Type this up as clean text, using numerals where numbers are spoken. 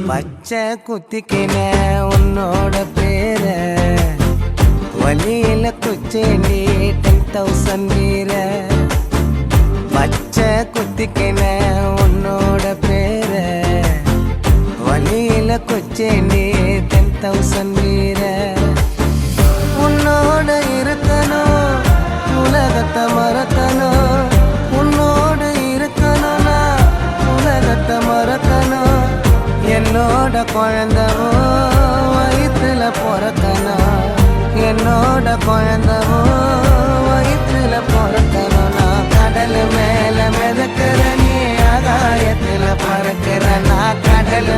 பச்சை குத்திக்கின உன்னோட பேர வலியில குச்சேண்டி 10,000 வீர. பச்சை குத்திக்கின உன்னோட பேர வலியில குச்சேண்டி 10,000 வீர. உன்னோட இருக்கணும் உலகத்தை மறக்கணும், உன்னோடு இருக்கணும்னா உலகத்தை மறக்கணும். என்னோட குழந்தவோ வயிற்றுல பிறக்கணும், என்னோட குழந்தவோ வயிற்றுல பிறக்கணும். நான் கடல் மேல மிதக்கிற நீ ஆகாயத்துல பறக்கிற, நான் கடல்